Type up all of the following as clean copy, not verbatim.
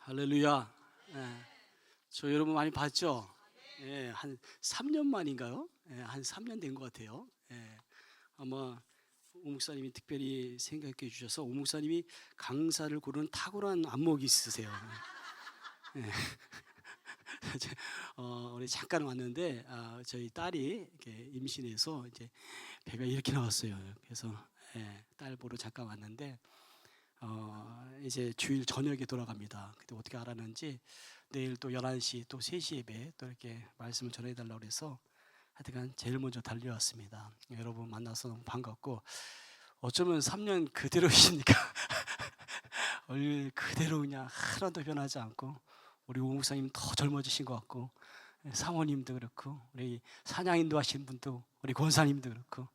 할렐루야. 예, 저 여러분 많이 봤죠? 예, 한 3년 만인가요? 예, 한 3년 된 것 같아요. 예, 아마 오 목사님이 특별히 생각해 주셔서 오 목사님이 강사를 고르는 탁월한 안목이 있으세요. 예. 제- 우리 잠깐 왔는데 저희 딸이 이렇게 임신해서 이제 배가 이렇게 나왔어요. 그래서 딸 보러 잠깐 왔는데 이제 주일 저녁에 돌아갑니다. 그때 어떻게 알았는지 내일 또 11시 또 3시 예배 또 이렇게 말씀을 전해달라고 그래서 하여튼간 제일 먼저 달려왔습니다. 여러분 만나서 너무 반갑고 어쩌면 3년 그대로이시니까 얼 그대로 그냥 하나도 변하지 않고 우리 오 목사님 더 젊어지신 것 같고 사모님도 그렇고 우리 사냥인도 하신 분도 우리 권사님도 그렇고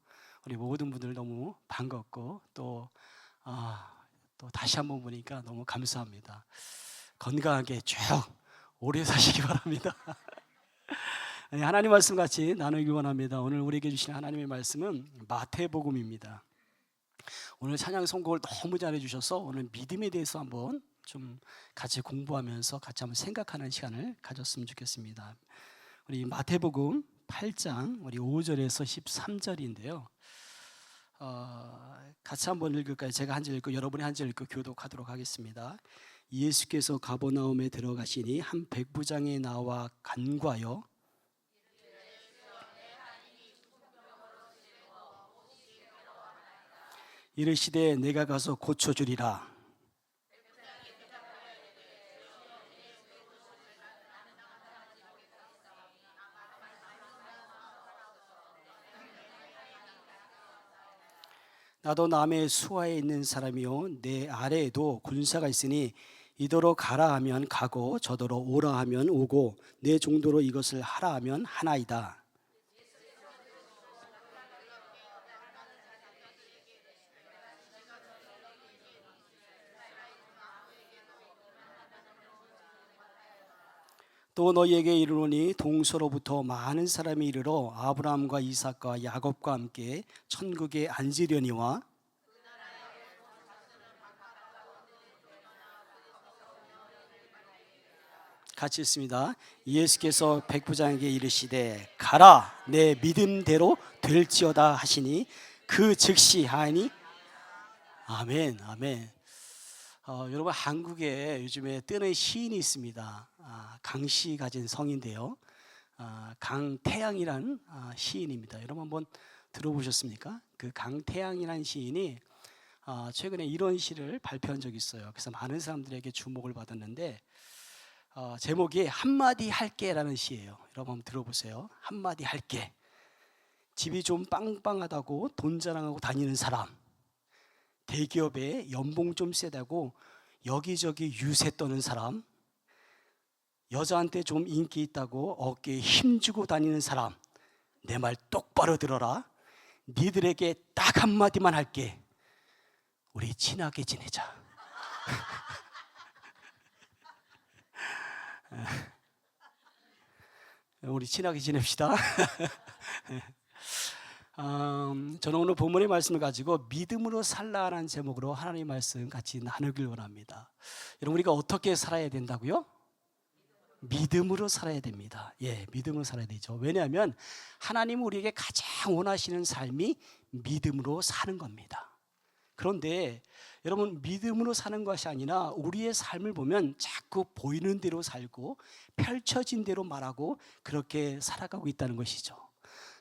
우리 모든 분들 너무 반갑고 또 다시 한번 보니까 너무 감사합니다. 건강하게 쭉 오래 사시기 바랍니다. 하나님 말씀 같이 나누기 원합니다. 오늘 우리에게 주신 하나님의 말씀은 마태복음입니다. 오늘 찬양 선곡을 너무 잘해 주셔서 오늘 믿음에 대해서 한번 좀 같이 공부하면서 같이 한번 생각하는 시간을 가졌으면 좋겠습니다. 우리 마태복음 8장 우리 5절에서 13절인데요. 같이 한번 읽을까요? 제가 한 절 읽고 여러분이 한 절 읽고 교독하도록 하겠습니다. 예수께서 가버나움에 들어가시니 한 백부장이 나와 간과하여 이르시되 내가 가서 고쳐주리라. 나도 남의 수하에 있는 사람이요 내 아래에도 군사가 있으니 이더러 가라 하면 가고 저더러 오라 하면 오고 내 종도로 이것을 하라 하면 하나이다. 또 너희에게 이르노니 동서로부터 많은 사람이 이르러 아브라함과 이삭과 야곱과 함께 천국에 앉으려니와 같이 있습니다. 예수께서 백부장에게 이르시되 가라 내 믿음대로 될지어다 하시니 그 즉시 하니 아멘 아멘. 여러분 한국에 요즘에 뜨는 시인이 있습니다. 강씨 가진 성인데요. 강태양이라는 시인입니다. 여러분 한번 들어보셨습니까? 그 강태양이라는 시인이 최근에 이런 시를 발표한 적이 있어요. 그래서 많은 사람들에게 주목을 받았는데 제목이 한마디 할게라는 시예요. 여러분 한번 들어보세요. 한마디 할게. 집이 좀 빵빵하다고 돈 자랑하고 다니는 사람, 대기업에 연봉 좀 세다고 여기저기 유세 떠는 사람, 여자한테 좀 인기 있다고 어깨에 힘주고 다니는 사람, 내 말 똑바로 들어라. 니들에게 딱 한마디만 할게. 우리 친하게 지내자. 우리 친하게 지냅시다. 저는 오늘 본문의 말씀을 가지고 믿음으로 살라라는 제목으로 하나님의 말씀 같이 나누길 원합니다. 여러분 우리가 어떻게 살아야 된다고요? 믿음으로 살아야 됩니다. 믿음으로 살아야 되죠. 왜냐하면 하나님은 우리에게 가장 원하시는 삶이 믿음으로 사는 겁니다. 그런데 여러분 믿음으로 사는 것이 아니라 우리의 삶을 보면 자꾸 보이는 대로 살고 펼쳐진 대로 말하고 그렇게 살아가고 있다는 것이죠.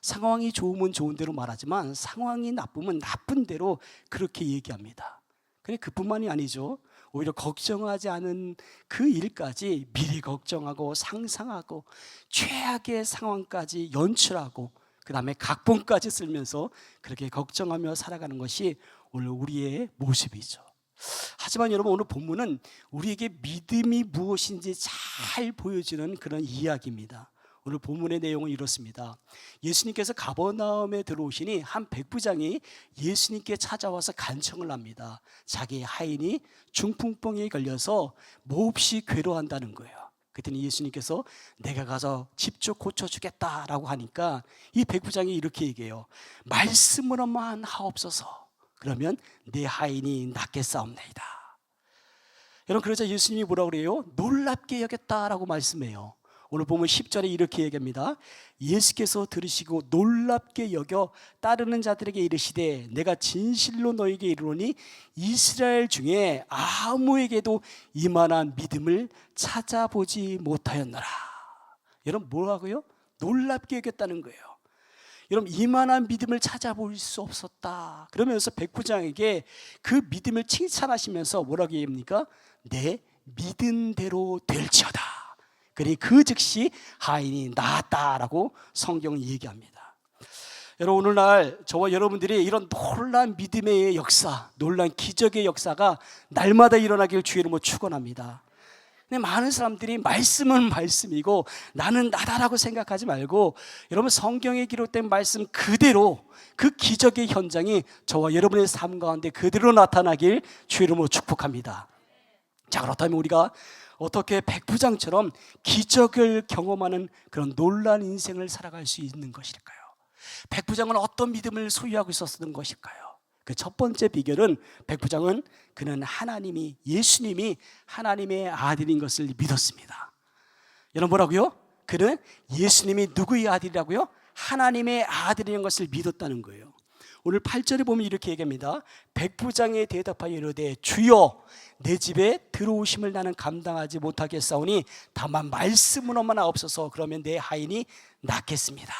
상황이 좋으면 좋은 대로 말하지만 상황이 나쁘면 나쁜 대로 그렇게 얘기합니다. 그래 그뿐만이 아니죠. 오히려 걱정하지 않은 그 일까지 미리 걱정하고 상상하고 최악의 상황까지 연출하고 그 다음에 각본까지 쓰면서 그렇게 걱정하며 살아가는 것이 오늘 우리의 모습이죠. 하지만 여러분 오늘 본문은 우리에게 믿음이 무엇인지 잘 보여주는 그런 이야기입니다. 오늘 본문의 내용은 이렇습니다. 예수님께서 가버나움에 들어오시니 한 백부장이 예수님께 찾아와서 간청을 합니다. 자기 하인이 중풍병에 걸려서 몹시 괴로워한다는 거예요. 그랬더니 예수님께서 내가 가서 직접 고쳐주겠다라고 하니까 이 백부장이 이렇게 얘기해요. 말씀으로만 하옵소서. 그러면 내 하인이 낫겠사옵나이다. 여러분, 그러자 예수님이 뭐라고 그래요? 놀랍게 여겼다라고 말씀해요. 오늘 보면 10절에 이렇게 얘기합니다. 예수께서 들으시고 놀랍게 여겨 따르는 자들에게 이르시되 내가 진실로 너에게 이르노니 이스라엘 중에 아무에게도 이만한 믿음을 찾아보지 못하였노라. 여러분, 뭐라고요? 놀랍게 여겼다는 거예요. 여러분, 이만한 믿음을 찾아볼 수 없었다. 그러면서 백부장에게 그 믿음을 칭찬하시면서 뭐라고 얘기합니까? 내 믿은 대로 될지어다. 그러니 그 즉시 하인이 나았다라고 성경은 얘기합니다. 여러분, 오늘날 저와 여러분들이 이런 놀란 믿음의 역사, 놀란 기적의 역사가 날마다 일어나길 주의 이름으로 축원합니다. 근데 많은 사람들이 말씀은 말씀이고 나는 나다라고 생각하지 말고, 여러분, 성경에 기록된 말씀 그대로 그 기적의 현장이 저와 여러분의 삶 가운데 그대로 나타나길 주의 이름으로 축복합니다. 자, 그렇다면 우리가 어떻게 백부장처럼 기적을 경험하는 그런 놀라운 인생을 살아갈 수 있는 것일까요? 백부장은 어떤 믿음을 소유하고 있었던 것일까요? 그 첫 번째 비결은, 백부장은 그는 하나님이, 예수님이 하나님의 아들인 것을 믿었습니다. 여러분, 뭐라고요? 그는 예수님이 누구의 아들이라고요? 하나님의 아들인 것을 믿었다는 거예요. 오늘 8절에 보면 이렇게 얘기합니다. 백부장에 대답하여 이르되 주여 내 집에 들어오심을 나는 감당하지 못하겠사오니 다만 말씀으로만 하옵소서. 그러면 내 하인이 낫겠습니다.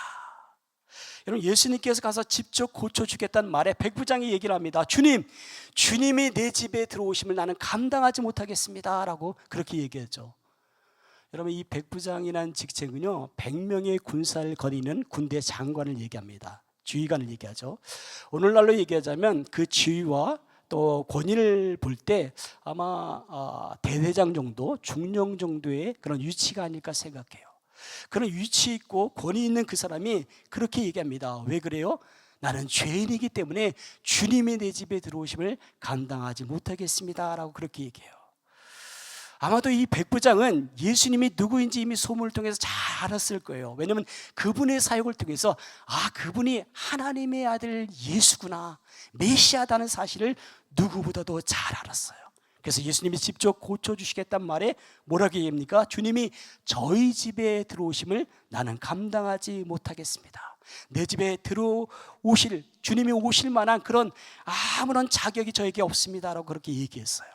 여러분, 예수님께서 가서 직접 고쳐주겠다는 말에 백부장이 얘기를 합니다. 주님이 내 집에 들어오심을 나는 감당하지 못하겠습니다 라고 그렇게 얘기했죠. 여러분, 이 백부장이라는 직책은요 100명의 군사를 거니는 군대 장관을 얘기합니다. 지휘관을 얘기하죠. 오늘날로 얘기하자면 그 지휘와 또 권위를 볼 때 아마 대대장 정도, 중령 정도의 그런 위치가 아닐까 생각해요. 그런 위치 있고 권위 있는 그 사람이 그렇게 얘기합니다. 왜 그래요? 나는 죄인이기 때문에 주님이 내 집에 들어오심을 감당하지 못하겠습니다 라고 그렇게 얘기해요. 아마도 이 백부장은 예수님이 누구인지 이미 소문을 통해서 잘 알았을 거예요. 왜냐하면 그분의 사역을 통해서 그분이 하나님의 아들 예수구나, 메시아다는 사실을 누구보다도 잘 알았어요. 그래서 예수님이 직접 고쳐주시겠다는 말에 뭐라고 얘기합니까? 주님이 저희 집에 들어오심을 나는 감당하지 못하겠습니다. 내 집에 들어오실, 주님이 오실 만한 그런 아무런 자격이 저에게 없습니다 라고 그렇게 얘기했어요.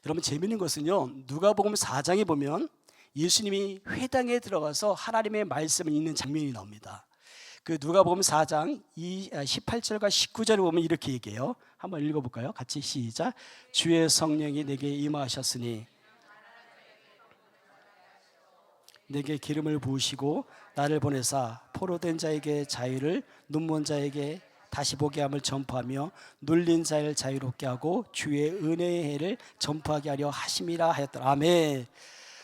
여러분, 재미있는 것은요, 누가복음 4장에 보면 예수님이 회당에 들어가서 하나님의 말씀을 읽는 장면이 나옵니다. 그 누가복음 4장 18절과 19절에 보면 이렇게 얘기해요. 한번 읽어볼까요? 같이 시작. 주의 성령이 내게 임하셨으니 내게 기름을 부으시고 나를 보내사 포로된 자에게 자유를, 눈먼 자에게 다시 보게 함을 전파하며 눌린 자를 자유롭게 하고 주의 은혜의 해를 전파하게 하려 하심이라 하였더라. 아멘.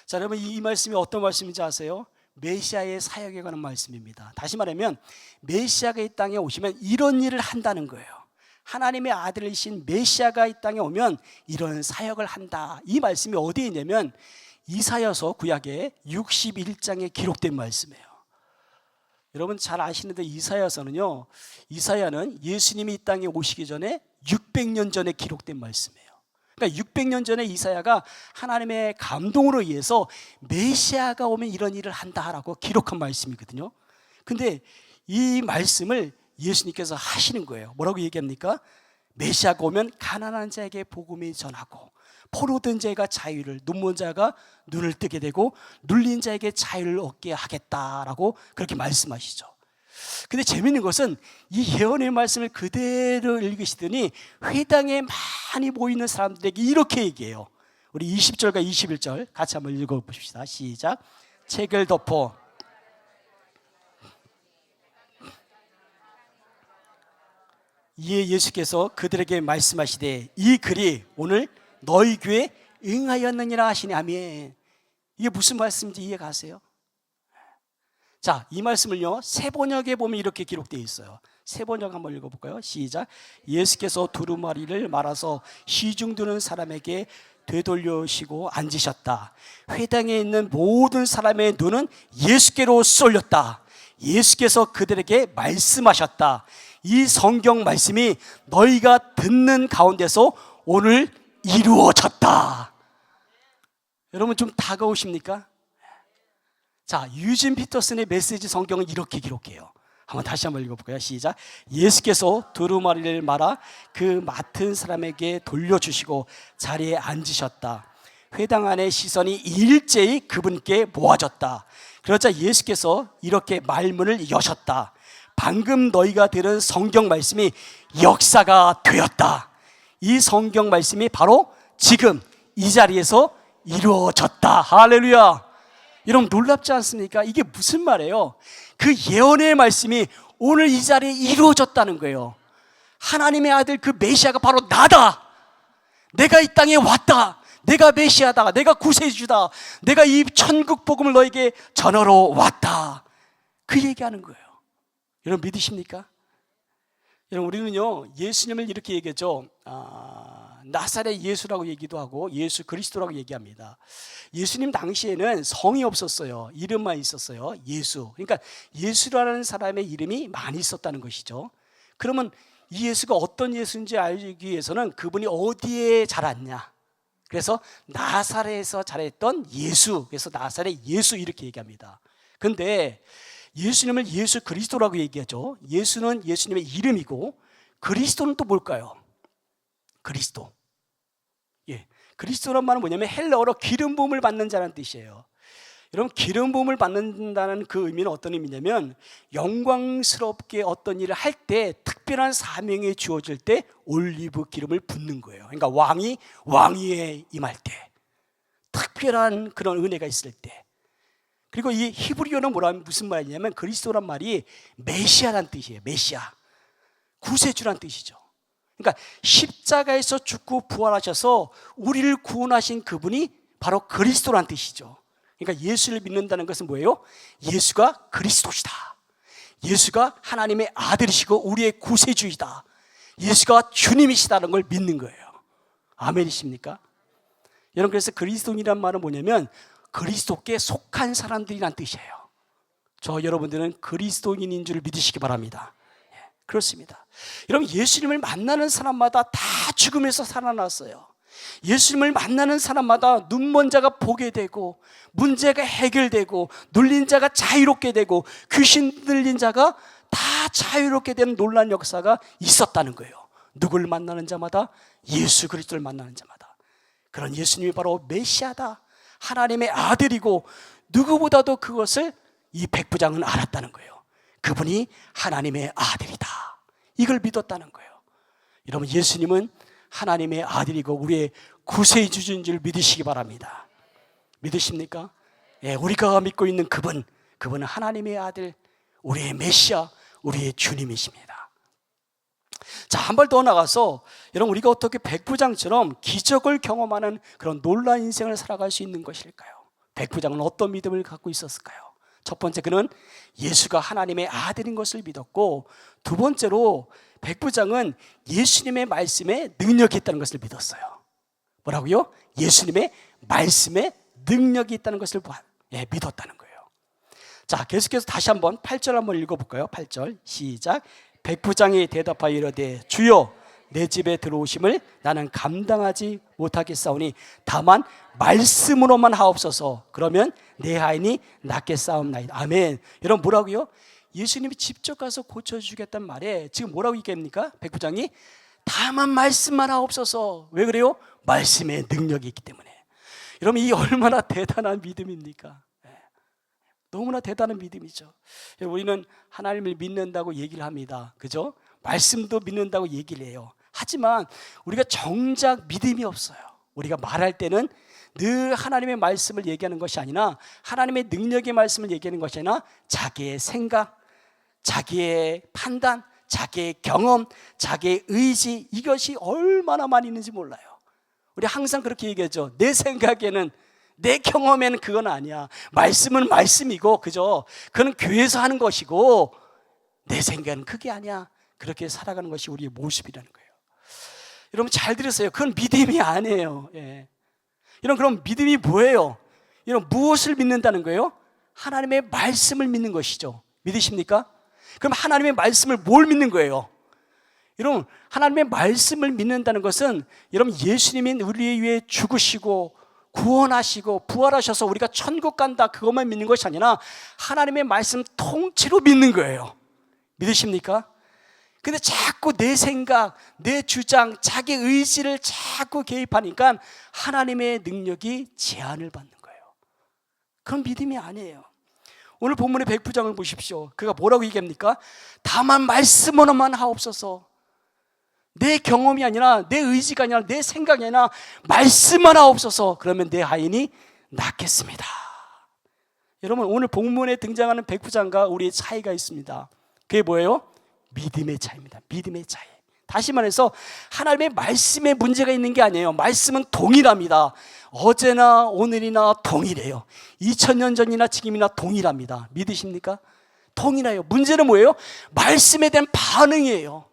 자, 여러분, 이 말씀이 어떤 말씀인지 아세요? 메시아의 사역에 관한 말씀입니다. 다시 말하면 메시아가 이 땅에 오시면 이런 일을 한다는 거예요. 하나님의 아들이신 메시아가 이 땅에 오면 이런 사역을 한다. 이 말씀이 어디에 있냐면 이사야서 구약의 61장에 기록된 말씀이에요. 여러분 잘 아시는데 이사야서는요, 이사야는 예수님이 이 땅에 오시기 전에 600년 전에 기록된 말씀이에요. 그러니까 600년 전에 이사야가 하나님의 감동으로 의해서 메시아가 오면 이런 일을 한다라고 기록한 말씀이거든요. 근데 이 말씀을 예수님께서 하시는 거예요. 뭐라고 얘기합니까? 메시아가 오면 가난한 자에게 복음이 전하고 포로된 자가 자유를, 눈먼 자가 눈을 뜨게 되고 눌린 자에게 자유를 얻게 하겠다라고 그렇게 말씀하시죠. 근데 재미있는 것은 이 예언의 말씀을 그대로 읽으시더니 회당에 많이 모이는 사람들에게 이렇게 얘기해요. 우리 20절과 21절 같이 한번 읽어보십시다. 시작. 책을 덮어 이에 예수께서 그들에게 말씀하시되 이 글이 오늘 너희 귀에 응하였느니라 하시니. 아멘. 이게 무슨 말씀인지 이해가세요? 자, 이 말씀을요 새 번역에 보면 이렇게 기록되어 있어요. 새 번역 한번 읽어볼까요? 시작. 예수께서 두루마리를 말아서 시중 드는 사람에게 되돌려시고 앉으셨다. 회당에 있는 모든 사람의 눈은 예수께로 쏠렸다. 예수께서 그들에게 말씀하셨다. 이 성경 말씀이 너희가 듣는 가운데서 오늘 이루어졌다. 여러분 좀 다가오십니까? 자, 유진 피터슨의 메시지 성경은 이렇게 기록해요. 다시 한번 읽어볼까요? 시작. 예수께서 두루마리를 말아 그 맡은 사람에게 돌려주시고 자리에 앉으셨다. 회당 안의 시선이 일제히 그분께 모아졌다. 그러자 예수께서 이렇게 말문을 여셨다. 방금 너희가 들은 성경 말씀이 역사가 되었다. 이 성경 말씀이 바로 지금 이 자리에서 이루어졌다. 할렐루야. 여러분 놀랍지 않습니까? 이게 무슨 말이에요? 그 예언의 말씀이 오늘 이 자리에 이루어졌다는 거예요. 하나님의 아들 그 메시아가 바로 나다. 내가 이 땅에 왔다. 내가 메시아다. 내가 구세주다. 내가 이 천국 복음을 너에게 전하러 왔다. 그 얘기하는 거예요. 여러분 믿으십니까? 여러분 우리는요 예수님을 이렇게 얘기하죠. 나사렛 예수라고 얘기도 하고 예수 그리스도라고 얘기합니다. 예수님 당시에는 성이 없었어요. 이름만 있었어요. 예수. 그러니까 예수라는 사람의 이름이 많이 있었다는 것이죠. 그러면 이 예수가 어떤 예수인지 알기 위해서는 그분이 어디에 자랐냐. 그래서 나사렛에서 자랐던 예수. 그래서 나사렛 예수 이렇게 얘기합니다. 근데 예수님을 예수 그리스도라고 얘기하죠. 예수는 예수님의 이름이고 그리스도는 또 뭘까요? 그리스도. 예, 그리스도란 말은 뭐냐면 헬라어로 기름 부음을 받는 자라는 뜻이에요. 여러분 기름 부음을 받는다는 그 의미는 어떤 의미냐면 영광스럽게 어떤 일을 할 때 특별한 사명이 주어질 때 올리브 기름을 붓는 거예요. 그러니까 왕이 왕위에 임할 때 특별한 그런 은혜가 있을 때. 그리고 이 히브리어는 무슨 말이냐면 그리스도란 말이 메시아란 뜻이에요. 메시아, 구세주란 뜻이죠. 그러니까 십자가에서 죽고 부활하셔서 우리를 구원하신 그분이 바로 그리스도란 뜻이죠. 그러니까 예수를 믿는다는 것은 뭐예요? 예수가 그리스도시다. 예수가 하나님의 아들이시고 우리의 구세주이다. 예수가 주님이시다는 걸 믿는 거예요. 아멘이십니까? 여러분 그래서 그리스도인이란 말은 뭐냐면 그리스도께 속한 사람들이란 뜻이에요. 저 여러분들은 그리스도인인 줄 믿으시기 바랍니다. 그렇습니다. 여러분 예수님을 만나는 사람마다 다 죽음에서 살아났어요. 예수님을 만나는 사람마다 눈먼 자가 보게 되고 문제가 해결되고 눌린 자가 자유롭게 되고 귀신 들린 자가 다 자유롭게 되는 놀라운 역사가 있었다는 거예요. 누구를 만나는 자마다 예수 그리스도를 만나는 자마다. 그런 예수님이 바로 메시아다. 하나님의 아들이고 누구보다도 그것을 이 백부장은 알았다는 거예요. 그분이 하나님의 아들이다. 이걸 믿었다는 거예요. 여러분 예수님은 하나님의 아들이고 우리의 구세주인 줄 믿으시기 바랍니다. 믿으십니까? 예, 우리가 믿고 있는 그분은 하나님의 아들, 우리의 메시아, 우리의 주님이십니다. 자, 한 발 더 나가서 여러분 우리가 어떻게 백부장처럼 기적을 경험하는 그런 놀라운 인생을 살아갈 수 있는 것일까요? 백부장은 어떤 믿음을 갖고 있었을까요? 첫 번째, 그는 예수가 하나님의 아들인 것을 믿었고, 두 번째로 백부장은 예수님의 말씀에 능력이 있다는 것을 믿었어요. 뭐라고요? 예수님의 말씀에 능력이 있다는 것을 믿었다는 거예요. 자, 계속해서 다시 한번 8절 한번 읽어볼까요? 8절 시작. 백부장이 대답하여 이르되 주여 내 집에 들어오심을 나는 감당하지 못하겠사오니 다만 말씀으로만 하옵소서. 그러면 내 하인이 낫겠사옵나이다. 아멘. 여러분 뭐라고요? 예수님이 직접 가서 고쳐주겠다는 말에 지금 뭐라고 얘기합니까? 백부장이 다만 말씀만 하옵소서. 왜 그래요? 말씀의 능력이 있기 때문에. 여러분 이 얼마나 대단한 믿음입니까? 너무나 대단한 믿음이죠. 우리는 하나님을 믿는다고 얘기를 합니다. 그죠? 말씀도 믿는다고 얘기를 해요. 하지만 우리가 정작 믿음이 없어요. 우리가 말할 때는 늘 하나님의 말씀을 얘기하는 것이 아니라 하나님의 능력의 말씀을 얘기하는 것이 아니라 자기의 생각, 자기의 판단, 자기의 경험, 자기의 의지, 이것이 얼마나 많이 있는지 몰라요. 우리 항상 그렇게 얘기하죠. 내 생각에는, 내 경험에는 그건 아니야. 말씀은 말씀이고, 그죠? 그건 교회에서 하는 것이고 내 생각은 그게 아니야. 그렇게 살아가는 것이 우리의 모습이라는 거예요. 여러분 잘 들으세요. 그건 믿음이 아니에요. 예. 여러분 그럼 믿음이 뭐예요? 여러분 무엇을 믿는다는 거예요? 하나님의 말씀을 믿는 것이죠. 믿으십니까? 그럼 하나님의 말씀을 뭘 믿는 거예요? 여러분, 하나님의 말씀을 믿는다는 것은 여러분 예수님이 우리 위해 죽으시고 구원하시고 부활하셔서 우리가 천국 간다 그것만 믿는 것이 아니라 하나님의 말씀 통째로 믿는 거예요. 믿으십니까? 근데 자꾸 내 생각, 내 주장, 자기 의지를 자꾸 개입하니까 하나님의 능력이 제한을 받는 거예요. 그건 믿음이 아니에요. 오늘 본문의 백부장을 보십시오. 그가 뭐라고 얘기합니까? 다만 말씀으로만 하옵소서. 내 경험이 아니라 내 의지가 아니라 내 생각이 아니라 말씀만 하옵소서. 그러면 내 하인이 낫겠습니다. 여러분, 오늘 본문에 등장하는 백부장과 우리의 차이가 있습니다. 그게 뭐예요? 믿음의 차이입니다. 믿음의 차이. 다시 말해서 하나님의 말씀에 문제가 있는 게 아니에요. 말씀은 동일합니다. 어제나 오늘이나 동일해요. 2000년 전이나 지금이나 동일합니다. 믿으십니까? 동일해요. 문제는 뭐예요? 말씀에 대한 반응이에요.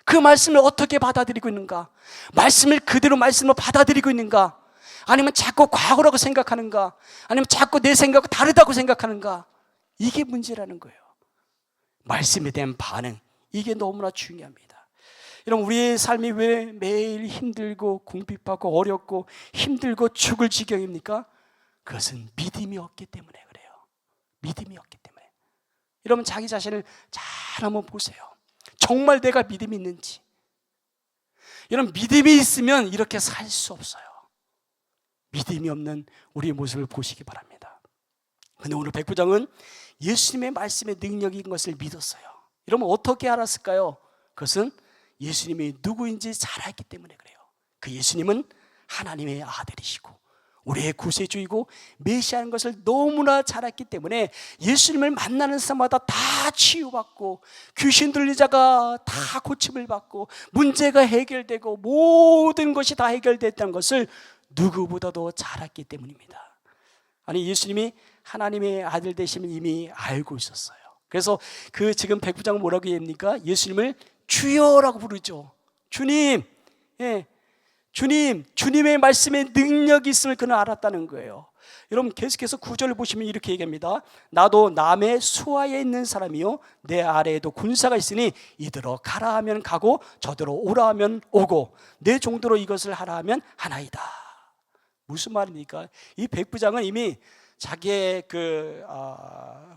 그 말씀을 어떻게 받아들이고 있는가? 말씀을 그대로 말씀으로 받아들이고 있는가? 아니면 자꾸 과거라고 생각하는가? 아니면 자꾸 내 생각과 다르다고 생각하는가? 이게 문제라는 거예요. 말씀에 대한 반응, 이게 너무나 중요합니다. 여러분, 우리의 삶이 왜 매일 힘들고 궁핍하고 어렵고 힘들고 죽을 지경입니까? 그것은 믿음이 없기 때문에 그래요. 믿음이 없기 때문에. 여러분, 자기 자신을 잘 한번 보세요. 정말 내가 믿음이 있는지. 여러분, 믿음이 있으면 이렇게 살 수 없어요. 믿음이 없는 우리의 모습을 보시기 바랍니다. 그런데 오늘 백부장은 예수님의 말씀의 능력인 것을 믿었어요. 여러분, 어떻게 알았을까요? 그것은 예수님이 누구인지 잘 알기 때문에 그래요. 그 예수님은 하나님의 아들이시고 우리의 구세주이고 메시아인 것을 너무나 잘 알기 때문에 예수님을 만나는 사람마다 다 치유받고 귀신 들린 자가 다 고침을 받고 문제가 해결되고 모든 것이 다 해결됐다는 것을 누구보다도 잘 알기 때문입니다. 아니, 예수님이 하나님의 아들 되심을 이미 알고 있었어요. 그래서 그 지금 백부장은 뭐라고 얘기합니까? 예수님을 주여라고 부르죠. 주님, 주님, 주님의 말씀에 능력이 있음을 그는 알았다는 거예요. 여러분, 계속해서 9절을 보시면 이렇게 얘기합니다. 나도 남의 수하에 있는 사람이요 내 아래에도 군사가 있으니 이대로 가라 하면 가고 저대로 오라 하면 오고 내 정도로 이것을 하라 하면 하나이다. 무슨 말입니까? 이 백부장은 이미 자기의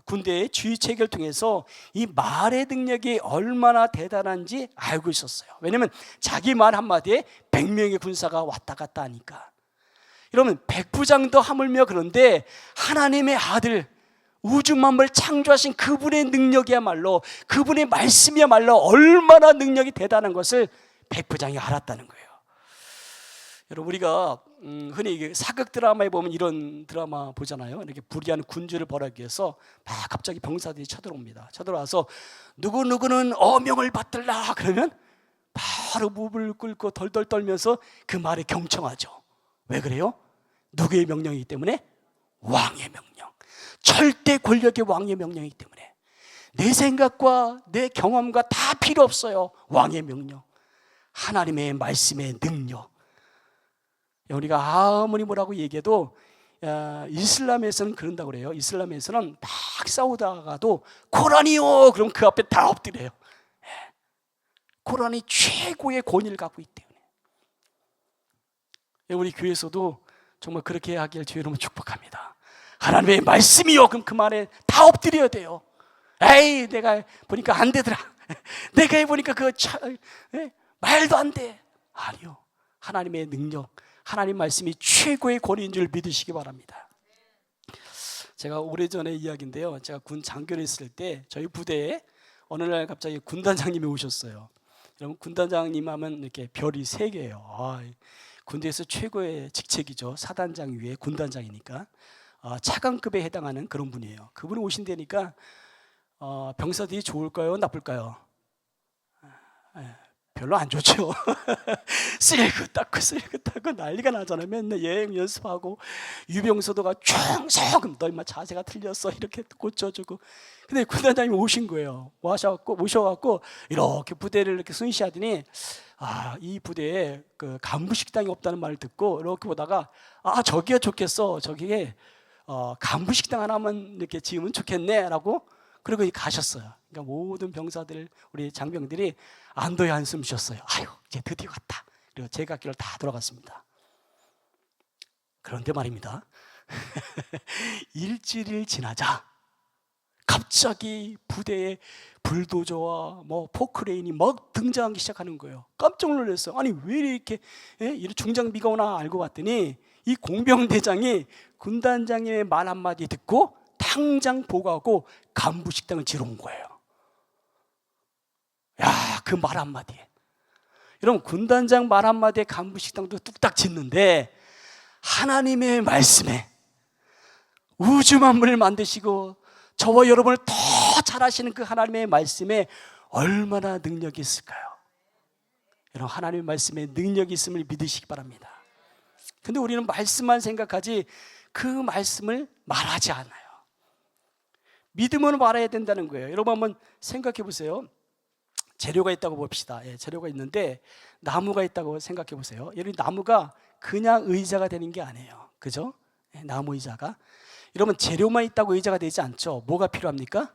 군대의 지휘체계를 통해서 이 말의 능력이 얼마나 대단한지 알고 있었어요. 왜냐하면 자기 말 한마디에 100명의 군사가 왔다 갔다 하니까. 여러분, 백부장도 하물며 그런데 하나님의 아들, 우주 만물 창조하신 그분의 능력이야말로, 그분의 말씀이야말로 얼마나 능력이 대단한 것을 백부장이 알았다는 거예요. 여러분, 우리가 흔히 사극 드라마에 보면 이런 드라마 보잖아요. 이렇게 불의한 군주를 벌하기 위해서 막 갑자기 병사들이 쳐들어옵니다. 쳐들어와서 누구누구는 어명을 받들라 그러면 바로 무릎을 꿇고 덜덜 떨면서 그 말에 경청하죠. 왜 그래요? 누구의 명령이기 때문에? 왕의 명령. 절대 권력의 왕의 명령이기 때문에. 내 생각과 내 경험과 다 필요 없어요. 왕의 명령, 하나님의 말씀의 능력. 우리가 아무리 뭐라고 얘기해도 이슬람에서는 그런다고 그래요. 이슬람에서는 막 싸우다가도 코란이요 그럼 그 앞에 다 엎드려요. 코란이 최고의 권위를 갖고 있기 때문에. 우리 교회에서도 정말 그렇게 하길 주의 이름으로 축복합니다. 하나님의 말씀이요 그럼 그 말에 다 엎드려야 돼요. 에이, 내가 보니까 안 되더라. 내가 해보니까 말도 안 돼. 아니요, 하나님의 능력, 하나님 말씀이 최고의 권위인 줄 믿으시기 바랍니다. 제가 오래전에 이야기인데요, 제가 군 장교를 있을 때 저희 부대에 어느 날 갑자기 군단장님이 오셨어요. 여러분, 군단장님 하면 이렇게 별이 3개예요. 군대에서 최고의 직책이죠. 사단장 위에 군단장이니까 차관급에 해당하는 그런 분이에요. 그분이 오신다니까 병사들이 좋을까요? 나쁠까요? 별로 안 좋죠. 쓸고 닦고 난리가 나잖아요. 맨날 여행 연습하고 유병소도가 충성 너 인마 자세가 틀렸어 이렇게 고쳐주고. 근데 군단장님이 오신 거예요. 오셔갖고 이렇게 부대를 이렇게 순시하더니 이 부대에 그 간부 식당이 없다는 말을 듣고 이렇게 보다가 저기가 좋겠어. 저기에 간부 식당 하나만 이렇게 지으면 좋겠네라고. 그리고 가셨어요. 그러니까 모든 병사들, 우리 장병들이 안도의 한숨 쉬었어요. 아유, 이제 드디어 갔다. 그리고 제각기로 다 돌아갔습니다. 그런데 말입니다. 일주일 지나자 갑자기 부대에 불도저와 뭐 포크레인이 막 등장하기 시작하는 거예요. 깜짝 놀랐어요. 아니 왜 이렇게 이런 중장비가 오나 알고 봤더니 이 공병대장이 군단장의 말 한마디 듣고 당장 보고하고 간부식당을 지러 온 거예요. 야, 그 말 한마디에. 여러분, 군단장 말 한마디에 간부식당도 뚝딱 짓는데 하나님의 말씀에 우주 만물을 만드시고 저와 여러분을 더 잘하시는 그 하나님의 말씀에 얼마나 능력이 있을까요? 여러분, 하나님의 말씀에 능력이 있음을 믿으시기 바랍니다. 근데 우리는 말씀만 생각하지 그 말씀을 말하지 않아요. 믿음으로 말해야 된다는 거예요. 여러분 한번 생각해 보세요. 재료가 있다고 봅시다. 재료가 있는데 나무가 있다고 생각해 보세요. 여러분, 나무가 그냥 의자가 되는 게 아니에요. 그죠? 나무 의자가. 여러분, 재료만 있다고 의자가 되지 않죠. 뭐가 필요합니까?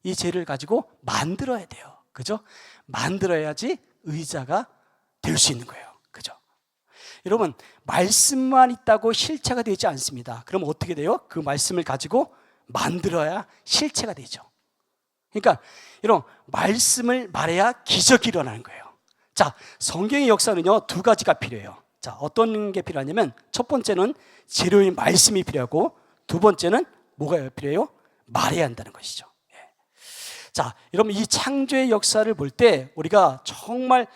이 재료를 가지고 만들어야 돼요. 그죠? 만들어야지 의자가 될 수 있는 거예요. 그죠? 여러분, 말씀만 있다고 실체가 되지 않습니다. 그럼 어떻게 돼요? 그 말씀을 가지고 만들어야 실체가 되죠. 그러니까 이런 말씀을 말해야 기적이 일어나는 거예요. 자, 성경의 역사는요, 두 가지가 필요해요. 자, 어떤 게 필요하냐면 첫 번째는 재료인 말씀이 필요하고 두 번째는 뭐가 필요해요? 말해야 한다는 것이죠. 자, 여러분, 이 창조의 역사를 볼 때 우리가 정말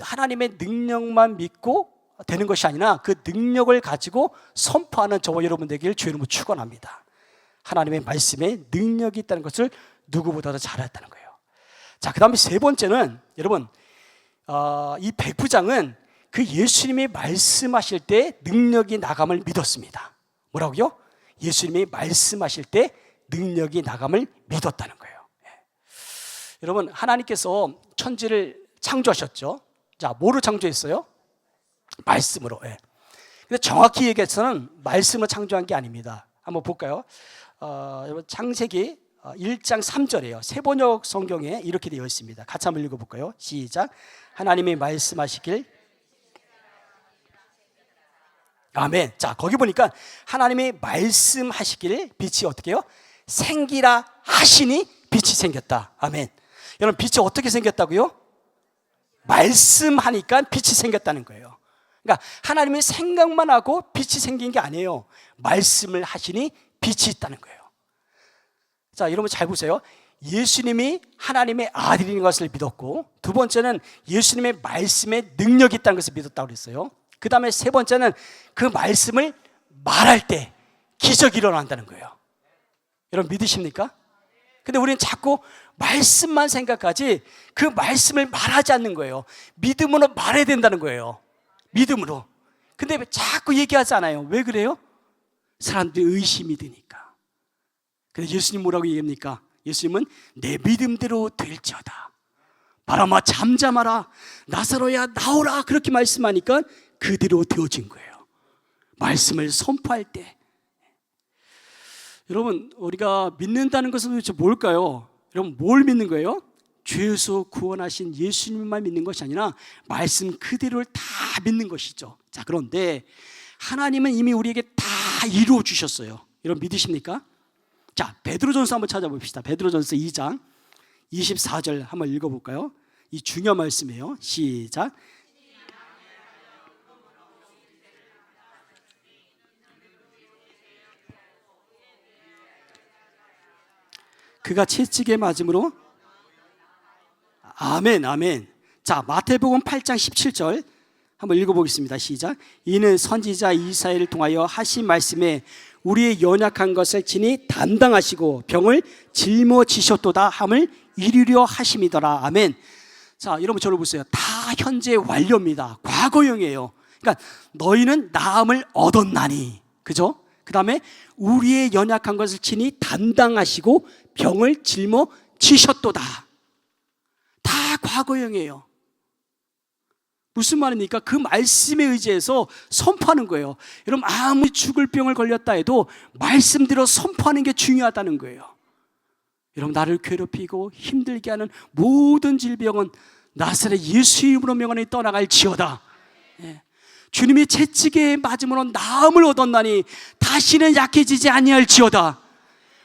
하나님의 능력만 믿고 되는 것이 아니라 그 능력을 가지고 선포하는 저와 여러분 되기를 주의 이름으로 축원합니다. 하나님의 말씀에 능력이 있다는 것을 누구보다도 잘 알았다는 거예요. 자, 그 다음에 세 번째는 여러분, 이 백부장은 그 예수님이 말씀하실 때 능력이 나감을 믿었습니다. 뭐라고요? 예수님이 말씀하실 때 능력이 나감을 믿었다는 거예요. 여러분, 하나님께서 천지를 창조하셨죠. 자, 뭐로 창조했어요? 말씀으로. 근데 정확히 얘기해서는 말씀으로 창조한 게 아닙니다. 한번 볼까요? 여러분, 창세기 1장 3절이에요. 세번역 성경에 이렇게 되어 있습니다. 같이 한번 읽어볼까요? 시작. 하나님이 말씀하시길. 아멘. 자, 거기 보니까 하나님이 말씀하시길 빛이 어떻게 해요? 생기라 하시니 빛이 생겼다. 아멘. 여러분, 빛이 어떻게 생겼다고요? 말씀하니까 빛이 생겼다는 거예요. 그러니까 하나님의 생각만 하고 빛이 생긴 게 아니에요. 말씀을 하시니 빛이 있다는 거예요. 자, 여러분 잘 보세요. 예수님이 하나님의 아들인 것을 믿었고, 두 번째는 예수님의 말씀에 능력이 있다는 것을 믿었다고 그랬어요. 그 다음에 세 번째는 그 말씀을 말할 때 기적이 일어난다는 거예요. 여러분 믿으십니까? 근데 우리는 자꾸 말씀만 생각하지 그 말씀을 말하지 않는 거예요. 믿음으로 말해야 된다는 거예요. 믿음으로. 근데 왜 자꾸 얘기하지 않아요? 왜 그래요? 사람들이 의심이 드니까. 근데 예수님 뭐라고 얘기합니까? 예수님은 내 믿음대로 될지어다. 바람아 잠잠하라, 나사로야 나오라, 그렇게 말씀하니까 그대로 되어진 거예요. 말씀을 선포할 때. 여러분, 우리가 믿는다는 것은 도대체 뭘까요? 여러분, 뭘 믿는 거예요? 죄에서 구원하신 예수님만 믿는 것이 아니라 말씀 그대로를 다 믿는 것이죠. 자, 그런데 하나님은 이미 우리에게 다 이루어 주셨어요. 여러분 믿으십니까? 자, 베드로전서 한번 찾아봅시다. 베드로전서 2장 24절 한번 읽어볼까요? 이 중요한 말씀이에요. 시작. 그가 채찍에 맞음으로. 아멘, 아멘. 자, 마태복음 8장 17절 한번 읽어보겠습니다. 시작. 이는 선지자 이사야를 통하여 하신 말씀에 우리의 연약한 것을 친히 담당하시고 병을 짊어지셨도다 함을 이루려 하심이더라. 아멘. 자, 여러분 저를 보세요. 다 현재 완료입니다. 과거형이에요. 그러니까 너희는 나음을 얻었나니, 그죠? 그 다음에 우리의 연약한 것을 친히 담당하시고 병을 짊어지셨도다. 다 과거형이에요. 무슨 말입니까? 그 말씀에 의지해서 선포하는 거예요. 여러분, 아무리 죽을 병을 걸렸다 해도 말씀대로 선포하는 게 중요하다는 거예요. 여러분, 나를 괴롭히고 힘들게 하는 모든 질병은 나사렛 예수 이름으로 명하니 떠나갈지어다. 예. 주님이 채찍에 맞음으로 나음을 얻었나니 다시는 약해지지 아니할지어다.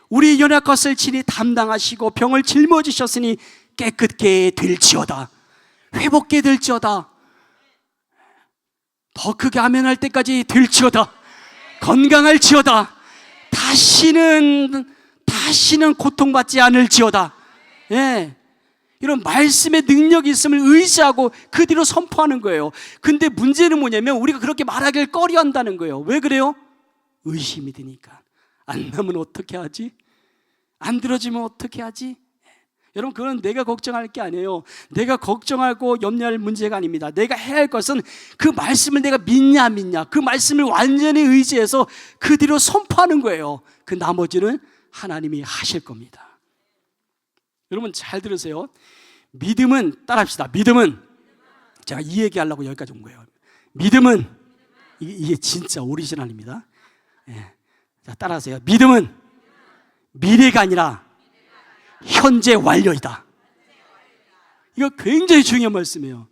우리 연약 것을 친히 담당하시고 병을 짊어지셨으니 깨끗게 될지어다. 회복게 될지어다. 더 크게 아멘할 때까지 될지어다. 건강할지어다. 다시는 고통받지 않을지어다. 예. 이런 말씀의 능력이 있음을 의지하고 그 뒤로 선포하는 거예요. 근데 문제는 뭐냐면 우리가 그렇게 말하길 꺼려한다는 거예요. 왜 그래요? 의심이 드니까. 안 나면 어떻게 하지? 안 들어주면 어떻게 하지? 여러분, 그건 내가 걱정할 게 아니에요. 내가 걱정하고 염려할 문제가 아닙니다. 내가 해야 할 것은 그 말씀을 내가 믿냐 안 믿냐, 그 말씀을 완전히 의지해서 그 뒤로 선포하는 거예요. 그 나머지는 하나님이 하실 겁니다. 여러분, 잘 들으세요. 믿음은, 따라합시다. 믿음은, 제가 이 얘기하려고 여기까지 온 거예요. 믿음은, 이게 진짜 오리지널입니다. 예. 자, 따라하세요. 믿음은 미래가 아니라 현재 완료이다. 이거 굉장히 중요한 말씀이에요.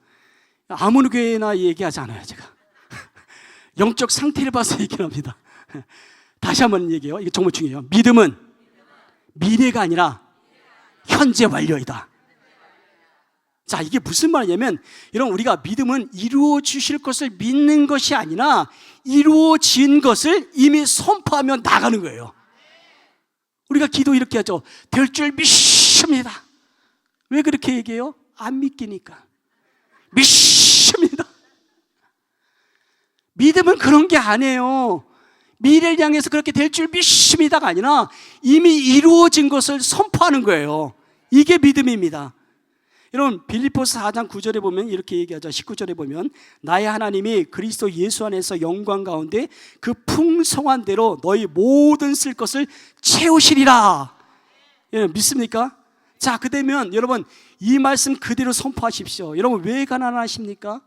아무 교회나 얘기하지 않아요, 제가. 영적 상태를 봐서 얘기합니다. 다시 한번 얘기해요. 이게 정말 중요해요. 믿음은 미래가 아니라 현재 완료이다. 자, 이게 무슨 말이냐면, 여러분, 우리가 믿음은 이루어 주실 것을 믿는 것이 아니라 이루어진 것을 이미 선포하며 나가는 거예요. 우리가 기도 이렇게 하죠. 될 줄 믿습니다. 왜 그렇게 얘기해요? 안 믿기니까. 믿습니다. 믿음은 그런 게 아니에요. 미래를 향해서 그렇게 될 줄 믿습니다가 아니라 이미 이루어진 것을 선포하는 거예요. 이게 믿음입니다. 여러분, 빌립보서 4장 9절에 보면 이렇게 얘기하죠. 19절에 보면 나의 하나님이 그리스도 예수 안에서 영광 가운데 그 풍성한 대로 너희 모든 쓸 것을 채우시리라. 예, 믿습니까? 자, 그러면 여러분, 이 말씀 그대로 선포하십시오. 여러분, 왜 가난하십니까?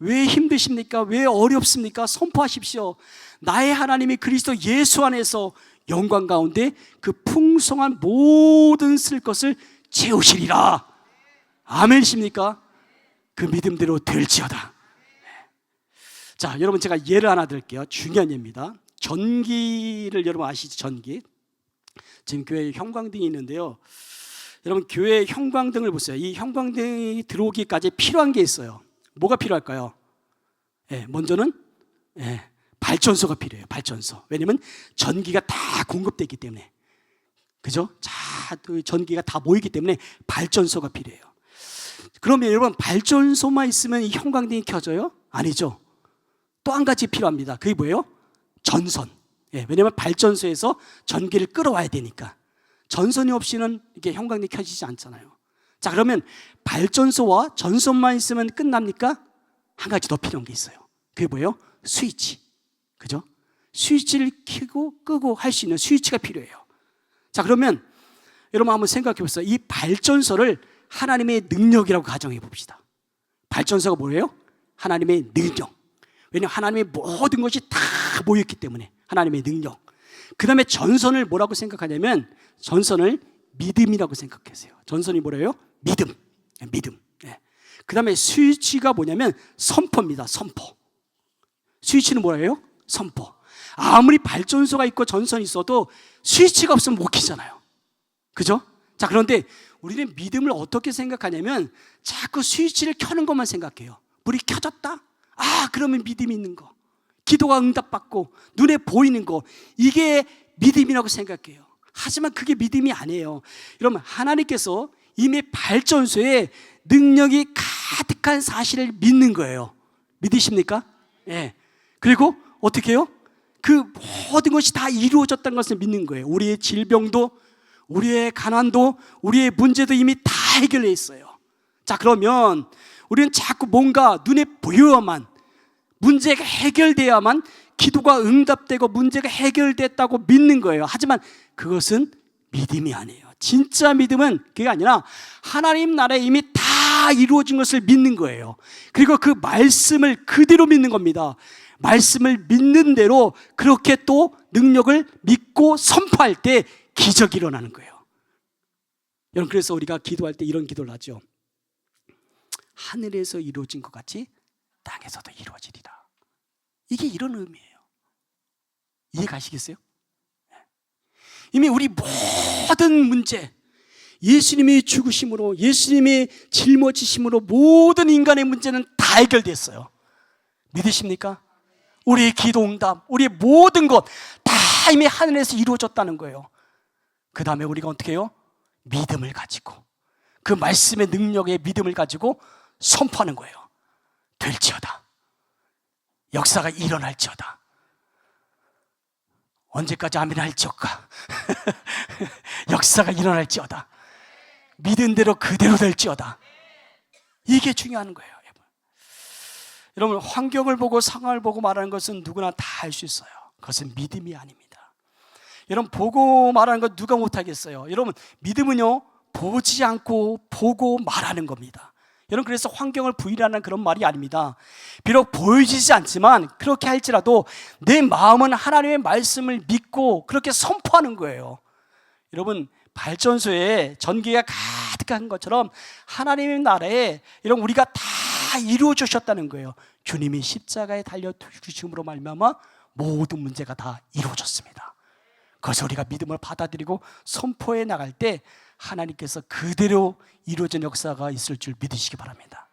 왜 힘드십니까? 왜 어렵습니까? 선포하십시오. 나의 하나님이 그리스도 예수 안에서 영광 가운데 그 풍성한 모든 쓸 것을 채우시리라. 아멘이십니까? 그 믿음대로 될지어다. 자, 여러분, 제가 예를 하나 드릴게요. 중요한 예입니다. 전기를 여러분 아시죠? 전기. 지금 교회에 형광등이 있는데요. 여러분, 교회 형광등을 보세요. 이 형광등이 들어오기까지 필요한 게 있어요. 뭐가 필요할까요? 먼저는 발전소가 필요해요. 발전소. 왜냐면 전기가 다 공급되기 때문에. 그죠? 자, 전기가 다 모이기 때문에 발전소가 필요해요. 그러면 여러분, 발전소만 있으면 이 형광등이 켜져요? 아니죠. 또 한 가지 필요합니다. 그게 뭐예요? 전선. 왜냐면 발전소에서 전기를 끌어와야 되니까. 전선이 없이는 이게 형광등이 켜지지 않잖아요. 자, 그러면 발전소와 전선만 있으면 끝납니까? 한 가지 더 필요한 게 있어요. 그게 뭐예요? 스위치. 그죠? 스위치를 켜고 끄고 할 수 있는 스위치가 필요해요. 자, 그러면 여러분 한번 생각해 보세요. 이 발전소를 하나님의 능력이라고 가정해 봅시다. 발전소가 뭐예요? 하나님의 능력. 왜냐하면 하나님의 모든 것이 다 모였기 때문에 하나님의 능력. 그 다음에 전선을 뭐라고 생각하냐면 전선을 믿음이라고 생각하세요. 전선이 뭐래요? 믿음. 믿음. 그 다음에 스위치가 뭐냐면 선포입니다. 선포. 스위치는 뭐예요? 선포. 아무리 발전소가 있고 전선이 있어도 스위치가 없으면 못 켜잖아요. 그죠? 자, 그런데 우리는 믿음을 어떻게 생각하냐면 자꾸 스위치를 켜는 것만 생각해요. 불이 켜졌다? 아, 그러면 믿음이 있는 거. 기도가 응답받고 눈에 보이는 거. 이게 믿음이라고 생각해요. 하지만 그게 믿음이 아니에요. 여러분, 하나님께서 이미 발전소에 능력이 가득한 사실을 믿는 거예요. 믿으십니까? 예. 그리고 어떻게 해요? 그 모든 것이 다 이루어졌다는 것을 믿는 거예요. 우리의 질병도, 우리의 가난도, 우리의 문제도 이미 다 해결돼 있어요. 자, 그러면 우리는 자꾸 뭔가 눈에 보여야만, 문제가 해결돼야만 기도가 응답되고 문제가 해결됐다고 믿는 거예요. 하지만 그것은 믿음이 아니에요. 진짜 믿음은 그게 아니라 하나님 나라에 이미 다 이루어진 것을 믿는 거예요. 그리고 그 말씀을 그대로 믿는 겁니다. 말씀을 믿는 대로 그렇게 또 능력을 믿고 선포할 때 기적이 일어나는 거예요. 여러분, 그래서 우리가 기도할 때 이런 기도를 하죠. 하늘에서 이루어진 것 같이 땅에서도 이루어지리라. 이게 이런 의미예요. 이해 가시겠어요? 이미 우리 모든 문제, 예수님의 죽으심으로, 예수님의 짊어지심으로 모든 인간의 문제는 다 해결됐어요. 믿으십니까? 우리의 기도 응답, 우리의 모든 것 다 이미 하늘에서 이루어졌다는 거예요. 그 다음에 우리가 어떻게 해요? 믿음을 가지고, 그 말씀의 능력의 믿음을 가지고 선포하는 거예요. 될지어다. 역사가 일어날지어다. 언제까지 아멘 할지어까? 역사가 일어날지어다. 믿은 대로 그대로 될지어다. 이게 중요한 거예요. 여러분, 환경을 보고 상황을 보고 말하는 것은 누구나 다 할 수 있어요. 그것은 믿음이 아닙니다. 여러분, 보고 말하는 건 누가 못하겠어요? 여러분, 믿음은요, 보지 않고 보고 말하는 겁니다. 여러분, 그래서 환경을 부인하는 그런 말이 아닙니다. 비록 보여지지 않지만 그렇게 할지라도 내 마음은 하나님의 말씀을 믿고 그렇게 선포하는 거예요. 여러분, 발전소에 전기가 가득한 것처럼 하나님의 나라에 여러분, 우리가 다 이루어 주셨다는 거예요. 주님이 십자가에 달려 죽으심으로 말미암아 모든 문제가 다 이루어졌습니다. 그래서 우리가 믿음을 받아들이고 선포해 나갈 때 하나님께서 그대로 이루어진 역사가 있을 줄 믿으시기 바랍니다.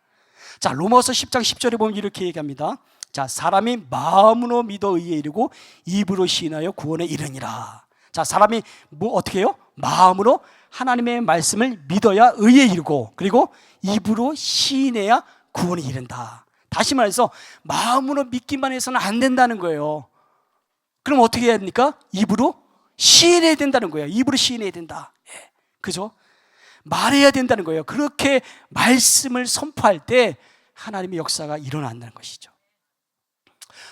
자, 로마서 10장 10절에 보면 이렇게 얘기합니다. 자, 사람이 마음으로 믿어 의에 이르고 입으로 시인하여 구원에 이르니라. 자, 사람이 어떻게 해요? 마음으로 하나님의 말씀을 믿어야 의에 이르고, 그리고 입으로 시인해야 구원에 이른다. 다시 말해서 마음으로 믿기만 해서는 안 된다는 거예요. 그럼 어떻게 해야 됩니까? 입으로 시인해야 된다는 거예요. 입으로 시인해야 된다. 예. 그죠? 말해야 된다는 거예요. 그렇게 말씀을 선포할 때 하나님의 역사가 일어난다는 것이죠.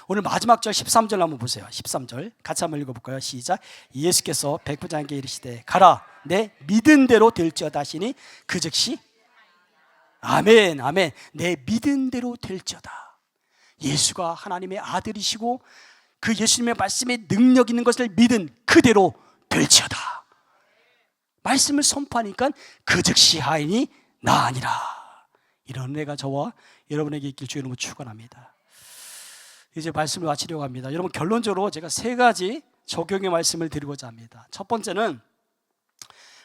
오늘 마지막 절 13절 한번 보세요. 13절 같이 한번 읽어볼까요? 시작. 예수께서 백부장에게 이르시되 가라, 내 믿은 대로 될지어다 하시니 그 즉시 아멘, 아멘. 내 믿은 대로 될지어다. 예수가 하나님의 아들이시고 그 예수님의 말씀에 능력 있는 것을 믿은 그대로 될지어다. 말씀을 선포하니까 그 즉시 하이니 나아니라. 이런 은혜가 저와 여러분에게 있길 주의 이름으로 축원합니다. 이제 말씀을 마치려고 합니다. 여러분, 결론적으로 제가 세 가지 적용의 말씀을 드리고자 합니다. 첫 번째는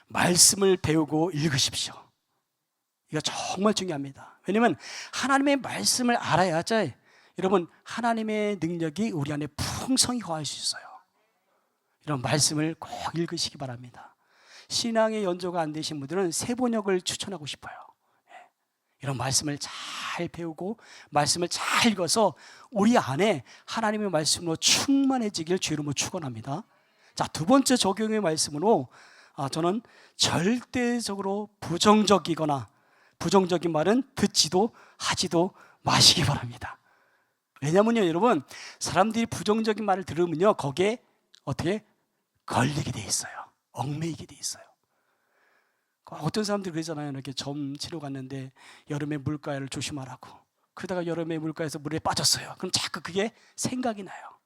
말씀을 배우고 읽으십시오. 이거 정말 중요합니다. 왜냐하면 하나님의 말씀을 알아야지 여러분, 하나님의 능력이 우리 안에 풍성히 거할 수 있어요. 이런 말씀을 꼭 읽으시기 바랍니다. 신앙의 연조가 안 되신 분들은 세번역을 추천하고 싶어요. 이런 말씀을 잘 배우고 말씀을 잘 읽어서 우리 안에 하나님의 말씀으로 충만해지길 주의 이름으로 축원합니다. 자, 두 번째 적용의 말씀으로 저는 절대적으로 부정적인 말은 듣지도 하지도 마시기 바랍니다. 왜냐면요, 여러분, 사람들이 부정적인 말을 들으면요, 거기에 어떻게 걸리게 돼 있어요. 얽매이게 돼 있어요. 어떤 사람들이 그러잖아요. 이렇게 점 치러 갔는데 여름에 물가를 조심하라고. 그러다가 여름에 물가에서 물에 빠졌어요. 그럼 자꾸 그게 생각이 나요.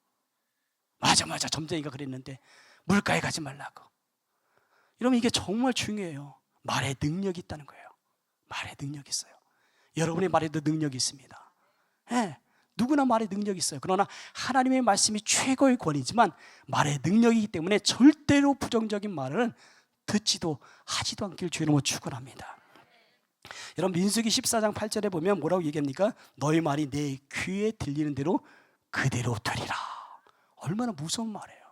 맞아, 점쟁이가 그랬는데 물가에 가지 말라고. 이러면 이게 정말 중요해요. 말에 능력이 있다는 거예요. 말에 능력이 있어요. 여러분의 말에도 능력이 있습니다. 네, 누구나 말에 능력이 있어요. 그러나 하나님의 말씀이 최고의 권위지만 말에 능력이 있기 때문에 절대로 부정적인 말은 듣지도 하지도 않길 주의 이름으로 축원합니다. 여러분, 민수기 14장 8절에 보면 뭐라고 얘기합니까? 너희 말이 내 귀에 들리는 대로 그대로 되리라. 얼마나 무서운 말이에요.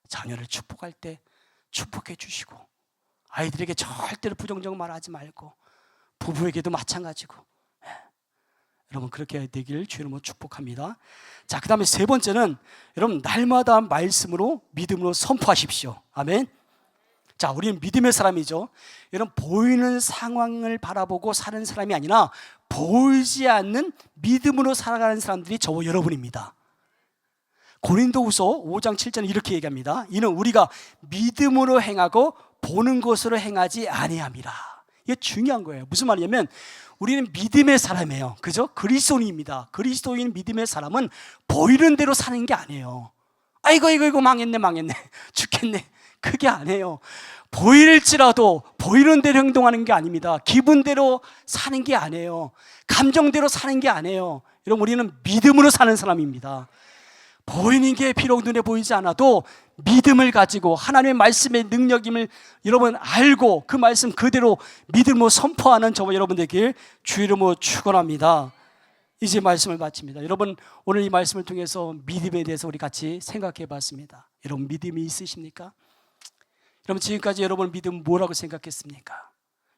자녀를 축복할 때 축복해 주시고, 아이들에게 절대로 부정적 말하지 말고, 부부에게도 마찬가지고, 여러분, 그렇게 되길 주의 이름으로 축복합니다. 자, 그 다음에 세 번째는 여러분, 날마다 말씀으로 믿음으로 선포하십시오. 아멘. 자, 우리는 믿음의 사람이죠. 여러분, 보이는 상황을 바라보고 사는 사람이 아니라 보이지 않는 믿음으로 살아가는 사람들이 저와 여러분입니다. 고린도후서 5장 7절은 이렇게 얘기합니다. 이는 우리가 믿음으로 행하고 보는 것으로 행하지 아니함이라. 이게 중요한 거예요. 무슨 말이냐면 우리는 믿음의 사람이에요. 그죠? 그리스도인입니다. 그리스도인 믿음의 사람은 보이는 대로 사는 게 아니에요. 아이고 망했네 죽겠네. 그게 아니에요. 보일지라도 보이는 대로 행동하는 게 아닙니다. 기분대로 사는 게 아니에요. 감정대로 사는 게 아니에요. 여러분, 우리는 믿음으로 사는 사람입니다. 보이는 게 비록 눈에 보이지 않아도 믿음을 가지고 하나님의 말씀의 능력임을 여러분 알고 그 말씀 그대로 믿음으로 선포하는 저와 여러분 되길 주 이름으로 축원합니다. 이제 말씀을 마칩니다. 여러분, 오늘 이 말씀을 통해서 믿음에 대해서 우리 같이 생각해 봤습니다. 여러분, 믿음이 있으십니까? 여러분, 지금까지 여러분 믿음 뭐라고 생각했습니까?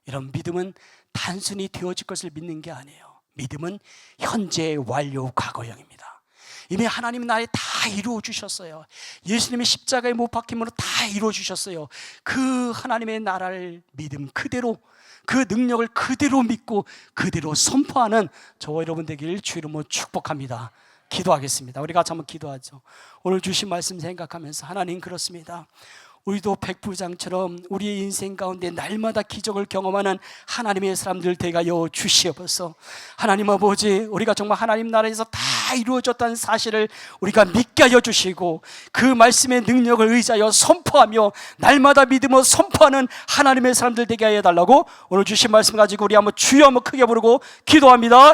여러분, 믿음은 단순히 되어질 것을 믿는 게 아니에요. 믿음은 현재 완료 과거형입니다. 이미 하나님은 나를 다 이루어 주셨어요. 예수님의 십자가에 못 박힘으로 다 이루어 주셨어요. 그 하나님의 나라를 믿음 그대로, 그 능력을 그대로 믿고 그대로 선포하는 저와 여러분 되길 주 이름으로 축복합니다. 기도하겠습니다. 우리 같이 한번 기도하죠. 오늘 주신 말씀 생각하면서 하나님, 그렇습니다. 우리도 백부장처럼 우리의 인생 가운데 날마다 기적을 경험하는 하나님의 사람들 되게 하여 주시옵소서. 하나님 아버지, 우리가 정말 하나님 나라에서 다 이루어졌다는 사실을 우리가 믿게 하여 주시고 그 말씀의 능력을 의지하여 선포하며 날마다 믿음으로 선포하는 하나님의 사람들 되게 하여 달라고 오늘 주신 말씀 가지고 우리 한번 주여 한번 크게 부르고 기도합니다.